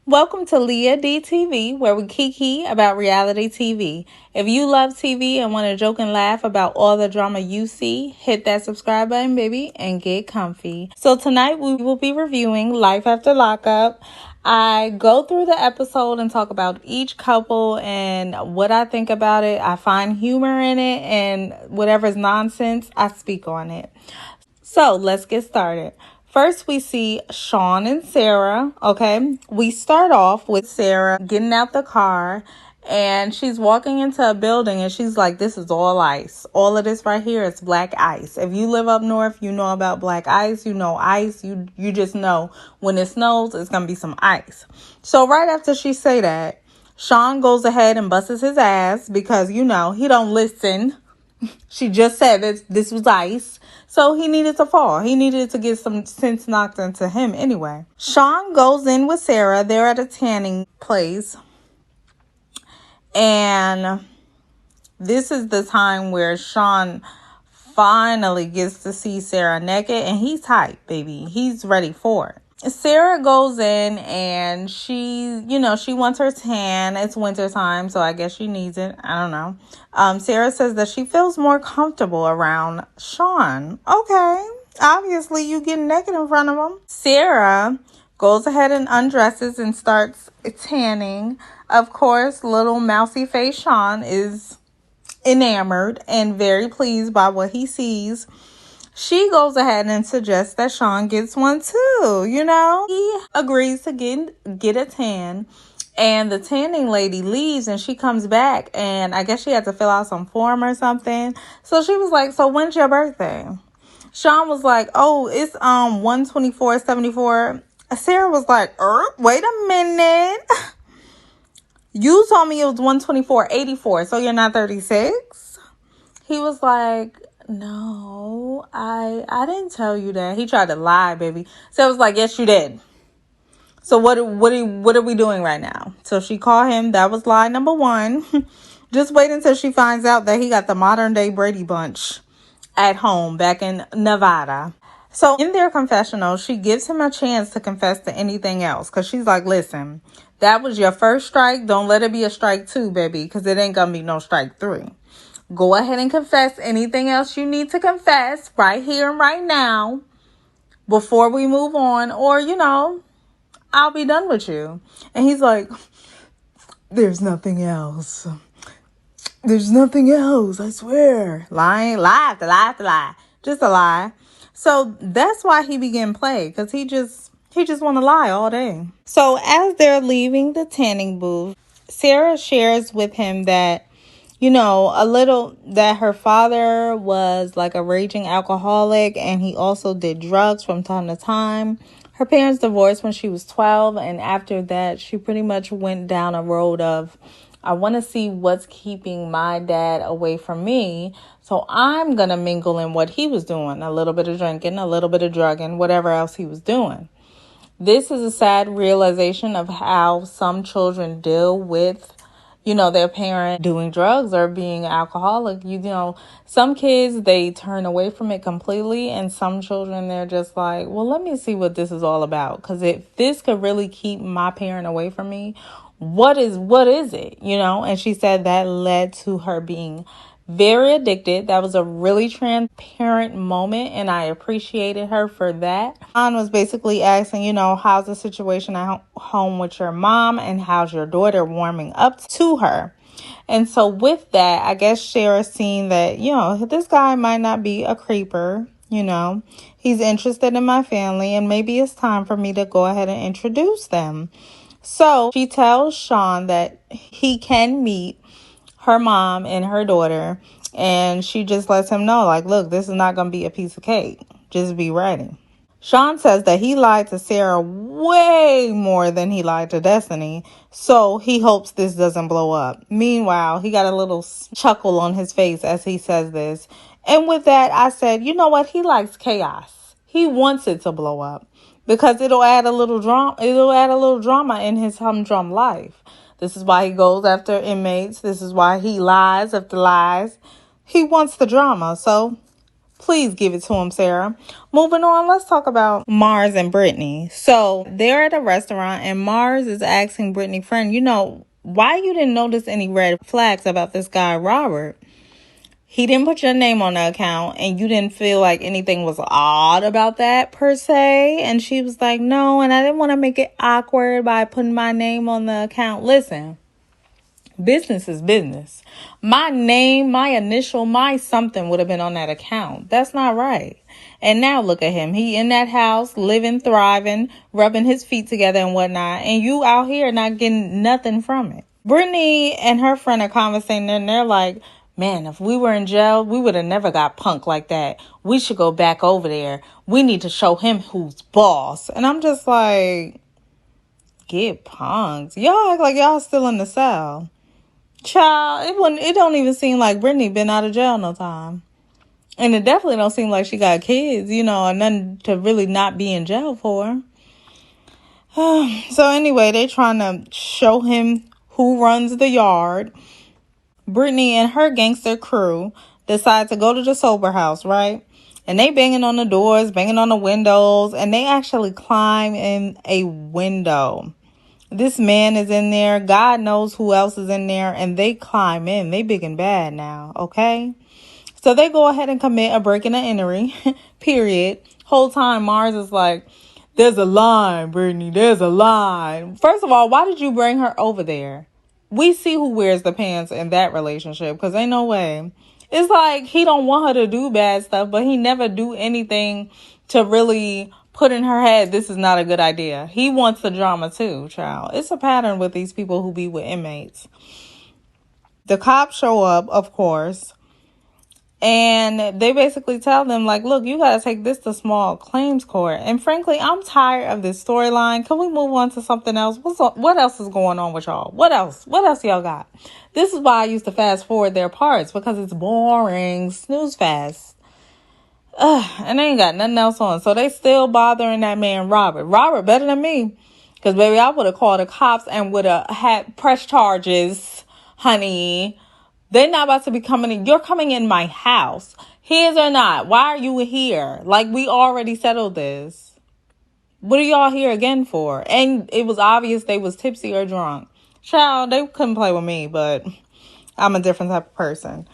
Welcome to Leah DTV, where we kiki about reality TV. If you love TV and want to joke and laugh about all the drama you see, hit that subscribe button, baby, and get comfy. So tonight we will be reviewing Life After Lockup. I go through the episode and talk about each couple and what I think about it. I find humor in it, and whatever's nonsense, I speak on it. So let's get started. First, we see Shawn and Sarah, okay? We start off with Sarah getting out the car, and she's walking into a building, and she's like, this is all ice. All of this right here is black ice. If you live up north, you know about black ice. You know ice. You just know when it snows, it's going to be some ice. So right after she say that, Shawn goes ahead and busts his ass because, he don't listen. She just said that this was ice. So he needed to fall. He needed to get some sense knocked into him anyway. Shawn goes in with Sarah. They're at a tanning place. And this is the time where Shawn finally gets to see Sarah naked. And he's hyped, baby. He's ready for it. Sarah goes in and she wants her tan. It's winter time, so I guess she needs it. I don't know. Sarah says that she feels more comfortable around Shawn. Okay. Obviously, you get naked in front of him. Sarah goes ahead and undresses and starts tanning. Of course, little mousy face Shawn is enamored and very pleased by what he sees. She goes ahead and suggests that Shawn gets one too, He agrees to get a tan. And the tanning lady leaves and she comes back. And I guess she had to fill out some form or something. So she was like, so when's your birthday? Shawn was like, oh, it's 1/24/74. Sarah was like, wait a minute. You told me it was 1/24/84. So you're not 36? He was like, no, I didn't tell you that. He tried to lie, baby. So I was like, yes, you did. So what are we doing right now? So she called him. That was lie number one. Just wait until she finds out that he got the modern day Brady Bunch at home back in Nevada. So in their confessional, she gives him a chance to confess to anything else. Because she's like, listen, that was your first strike. Don't let it be a strike 2, baby. Because it ain't going to be no strike 3. Go ahead and confess anything else you need to confess right here and right now before we move on. Or, I'll be done with you. And he's like, there's nothing else. There's nothing else, I swear. Lie after lie. Just a lie. So that's why he began play, because he just want to lie all day. So as they're leaving the tanning booth, Sarah shares with him that a little that her father was like a raging alcoholic and he also did drugs from time to time. Her parents divorced when she was 12, and after that, she pretty much went down a road of, I want to see what's keeping my dad away from me, so I'm going to mingle in what he was doing, a little bit of drinking, a little bit of drugging, whatever else he was doing. This is a sad realization of how some children deal with their parent doing drugs or being alcoholic. Some kids, they turn away from it completely. And some children, they're just like, well, let me see what this is all about. Because if this could really keep my parent away from me, what is it? And she said that led to her being very addicted. That was a really transparent moment, and I appreciated her for that. Shawn was basically asking, how's the situation at home with your mom, and how's your daughter warming up to her? And so with that, I guess Sarah's seen that, this guy might not be a creeper, he's interested in my family, and maybe it's time for me to go ahead and introduce them. So she tells Shawn that he can meet her mom and her daughter, and she just lets him know, like, look, this is not going to be a piece of cake. Just be ready. Shawn says that he lied to Sarah way more than he lied to Destiny, so he hopes this doesn't blow up. Meanwhile, he got a little chuckle on his face as he says this. And with that, I said, you know what? He likes chaos. He wants it to blow up because it'll add a little drama. It'll add a little drama in his humdrum life. This is why he goes after inmates. This is why he lies after lies. He wants the drama. So Please give it to him, Sarah. Moving on, let's talk about Mars and Brittany. So they're at a restaurant and Mars is asking Brittany, friend, why you didn't notice any red flags about this guy, Robert? He didn't put your name on the account and you didn't feel like anything was odd about that per se. And she was like, no, and I didn't want to make it awkward by putting my name on the account. Listen, business is business. My name, my initial, my something would have been on that account. That's not right. And now look at him. He in that house, living, thriving, rubbing his feet together and whatnot. And you out here not getting nothing from it. Brittany and her friend are conversating and they're like, man, if we were in jail, we would have never got punked like that. We should go back over there. We need to show him who's boss. And I'm just like, get punked. Y'all act like y'all still in the cell. Child, it don't even seem like Brittany been out of jail no time. And it definitely don't seem like she got kids, and nothing to really not be in jail for. So anyway, they trying to show him who runs the yard. Brittany and her gangster crew decide to go to the sober house, right? And they banging on the doors, banging on the windows, and they actually climb in a window. This man is in there. God knows who else is in there, and they climb in. They big and bad now, okay? So they go ahead and commit a break and an entry, period. Whole time Mars is like, there's a line, Brittany, there's a line. First of all, why did you bring her over there? We see who wears the pants in that relationship, because ain't no way. It's like he don't want her to do bad stuff, but he never do anything to really put in her head, this is not a good idea. He wants the drama too, child. It's a pattern with these people who be with inmates. The cops show up, of course, and they basically tell them, like, look, you got to take this to small claims court. And frankly, I'm tired of this storyline. Can we move on to something else? What else is going on with y'all? What else? What else y'all got? This is why I used to fast forward their parts, because it's boring. Snooze fast. And they ain't got nothing else on. So they still bothering that man, Robert. Robert better than me. Because, baby, I would have called the cops and would have had press charges, honey. They're not about to be coming in. You're coming in my house. His or not. Why are you here? Like, we already settled this. What are y'all here again for? And it was obvious they was tipsy or drunk. Child, they couldn't play with me, but I'm a different type of person.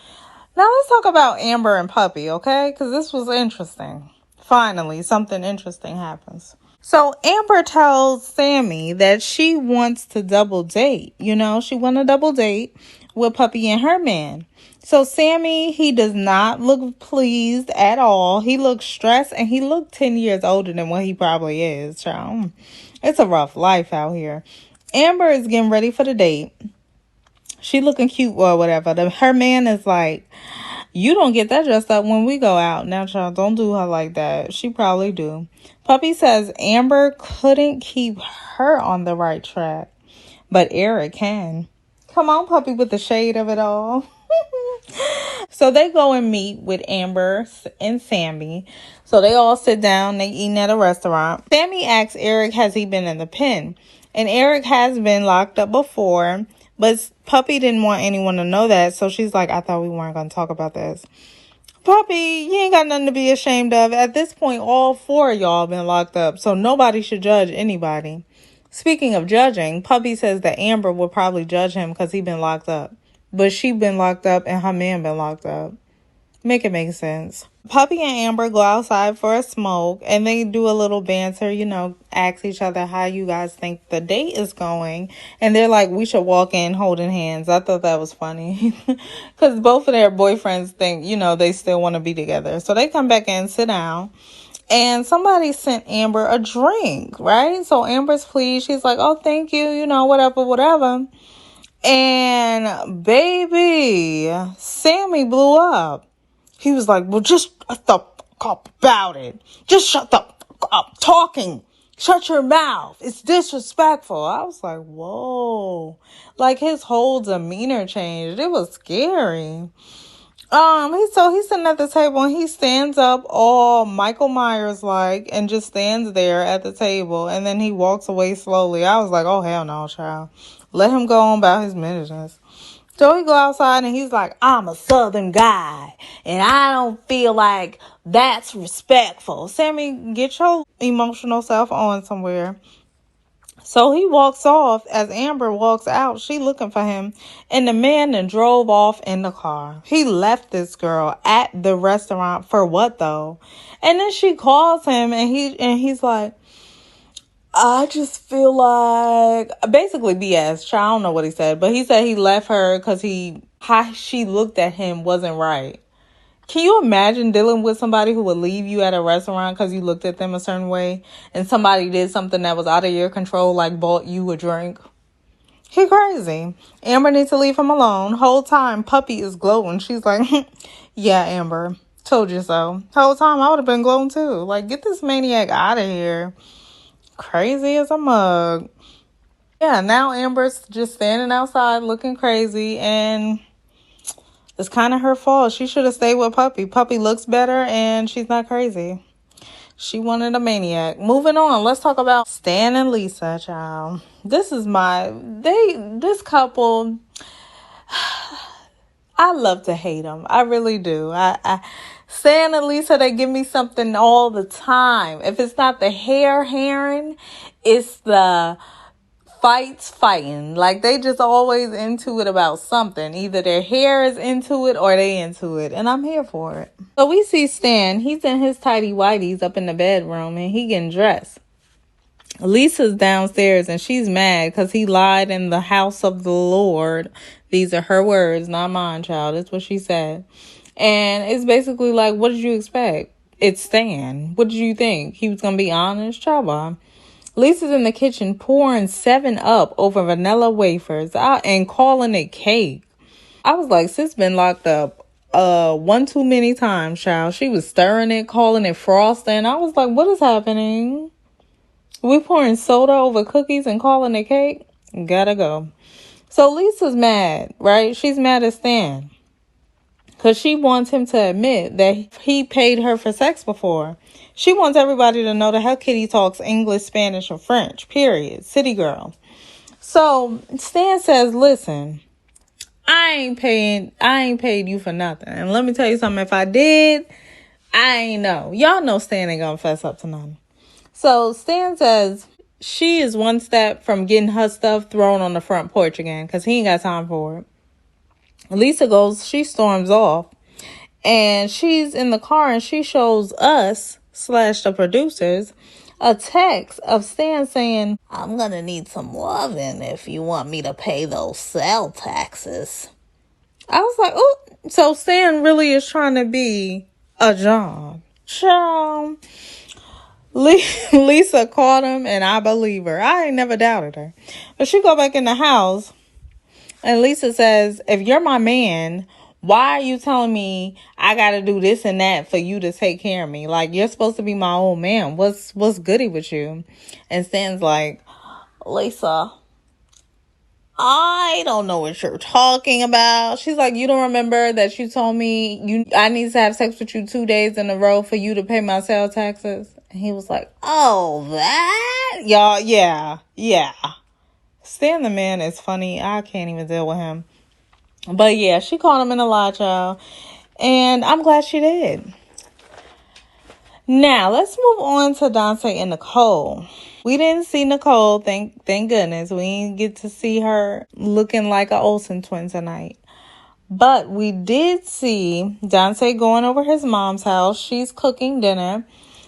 Now let's talk about Amber and Puppy, okay? Because this was interesting. Finally, something interesting happens. So Amber tells Sammy that she wants to double date. She want to double date with Puppy and her man. So Sammy, he does not look pleased at all. He looks stressed and he looked 10 years older than what he probably is, child. It's a rough life out here. Amber is getting ready for the date. She looking cute or whatever. Her man is like, you don't get that dressed up when we go out. Now, child, don't do her like that. She probably do. Puppy says Amber couldn't keep her on the right track, but Eric can. Come on, Puppy, with the shade of it all. So they go and meet with Amber and Sammy. So they all sit down. They eating at a restaurant. Sammy asks Eric, has he been in the pen? And Eric has been locked up before. But Puppy didn't want anyone to know that. So she's like, I thought we weren't going to talk about this. Puppy, you ain't got nothing to be ashamed of. At this point, all four of y'all been locked up. So nobody should judge anybody. Speaking of judging, Puppy says that Amber will probably judge him because he been locked up. But she been locked up and her man been locked up. Make it make sense. Puppy and Amber go outside for a smoke and they do a little banter, ask each other how you guys think the date is going. And they're like, we should walk in holding hands. I thought that was funny because both of their boyfriends think, they still want to be together. So they come back in, sit down, and somebody sent Amber a drink, right? So Amber's pleased. She's like, oh, thank you, whatever. And baby, Sammy blew up. He was like, well, just shut the fuck up about it. Just shut the fuck up talking. Shut your mouth. It's disrespectful. I was like, whoa. Like his whole demeanor changed. It was scary. He's sitting at the table and he stands up all Michael Myers like and just stands there at the table and then he walks away slowly. I was like, oh hell no, child. Let him go on about his business. So he go outside and he's like, I'm a Southern guy and I don't feel like that's respectful. Sammy, get your emotional self on somewhere. So he walks off. As Amber walks out, she looking for him. And the man then drove off in the car. He left this girl at the restaurant for what though? And then she calls him and he's like, I just feel like basically BS. I don't know what he said, but he said he left her because how she looked at him wasn't right. Can you imagine dealing with somebody who would leave you at a restaurant because you looked at them a certain way and somebody did something that was out of your control, like bought you a drink? He crazy. Amber needs to leave him alone. Whole time, Puppy is glowing. She's like, yeah, Amber, told you so. Whole time, I would have been glowing too. Like, get this maniac out of here. Crazy as a mug. Yeah, now Amber's just standing outside looking crazy, and it's kind of her fault. She should have stayed with Puppy. Puppy looks better, and she's not crazy. She wanted a maniac. Moving on, let's talk about Stan and Lisa, child. This couple, I love to hate them. I really do. Stan and Lisa, they give me something all the time. If it's not the hair-hairing, it's the fighting. Like, they just always into it about something. Either their hair is into it or they into it. And I'm here for it. So we see Stan. He's in his tidy whities up in the bedroom and he getting dressed. Lisa's downstairs and she's mad because he lied in the house of the Lord. These are her words, not mine, child. That's what she said. And it's basically like, what did you expect? It's Stan. What did you think? He was going to be honest? Child. Lisa's in the kitchen pouring 7-Up over vanilla wafers and calling it cake. I was like, sis been locked up one too many times, child. She was stirring it, calling it frosting. I was like, what is happening? We pouring soda over cookies and calling it cake? Gotta go. So Lisa's mad, right? She's mad at Stan. Because she wants him to admit that he paid her for sex before. She wants everybody to know that her kitty talks English, Spanish, and French. Period. City girl. So Stan says, listen, I ain't paid you for nothing. And let me tell you something. If I did, I ain't know. Y'all know Stan ain't gonna fess up to nothing. So Stan says she is one step from getting her stuff thrown on the front porch again because he ain't got time for it. Lisa goes, she storms off. And she's in the car and she shows us, / the producers, a text of Stan saying, I'm going to need some loving if you want me to pay those sale taxes. I was like, oh, so Stan really is trying to be a John. Child. Lisa caught him and I believe her. I ain't never doubted her. But she go back in the house and Lisa says, if you're my man, why are you telling me I got to do this and that for you to take care of me? Like, you're supposed to be my old man. What's goody with you? And Stan's like, Lisa, I don't know what you're talking about. She's like, you don't remember that you told me I need to have sex with you 2 days in a row for you to pay my sales taxes? And he was like, oh, that? Y'all, yeah. Stan the man is funny. I can't even deal with him. But yeah, she caught him in a lie, child. And I'm glad she did. Now, let's move on to Dante and Nicole. We didn't see Nicole, thank goodness. We didn't get to see her looking like an Olsen twin tonight. But we did see Dante going over his mom's house. She's cooking dinner.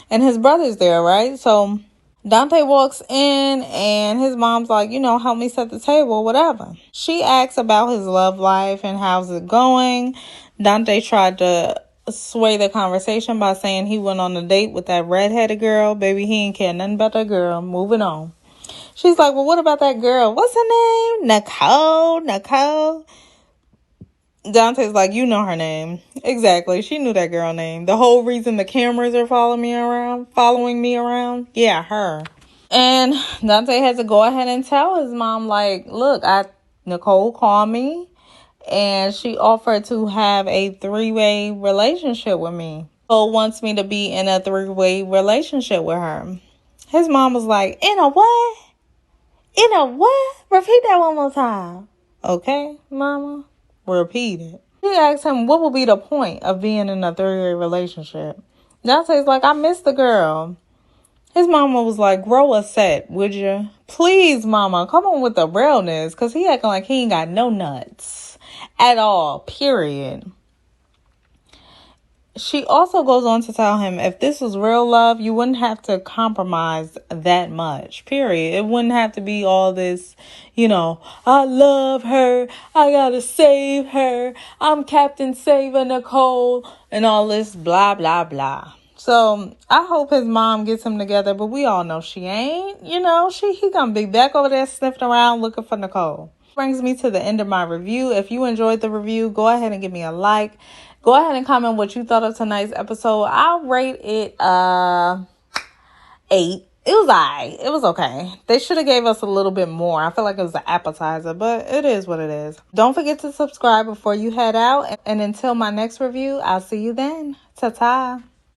And his brother's there, right? So Dante walks in and his mom's like, help me set the table, whatever. She asks about his love life and how's it going. Dante tried to sway the conversation by saying he went on a date with that redheaded girl. Baby, he ain't care nothing about that girl. Moving on. She's like, well, what about that girl? What's her name? Nicole. Dante's like, you know her name. Exactly. She knew that girl name. The whole reason the cameras are following me around. Yeah, her. And Dante had to go ahead and tell his mom, like, look, Nicole called me and she offered to have a 3-way relationship with me. Nicole wants me to be in a 3-way relationship with her. His mom was like, in a what? In a what? Repeat that one more time. Okay, mama. repeated. She asked him, what would be the point of being in a 3-year relationship? Dante's like, I miss the girl. His mama was like, grow a set, would you? Please, mama, come on with the realness. Because he acting like he ain't got no nuts at all, period. She also goes on to tell him, if this was real love, you wouldn't have to compromise that much, period. It wouldn't have to be all this, I love her, I gotta save her, I'm Captain Saver Nicole, and all this blah, blah, blah. So I hope his mom gets him together, but we all know she ain't. He gonna be back over there sniffing around looking for Nicole. Brings me to the end of my review. If you enjoyed the review, go ahead and give me a like. Go ahead and comment what you thought of tonight's episode. I'll rate it 8. It was alright. It was okay. They should have gave us a little bit more. I feel like it was an appetizer, but it is what it is. Don't forget to subscribe before you head out. And until my next review, I'll see you then. Ta-ta.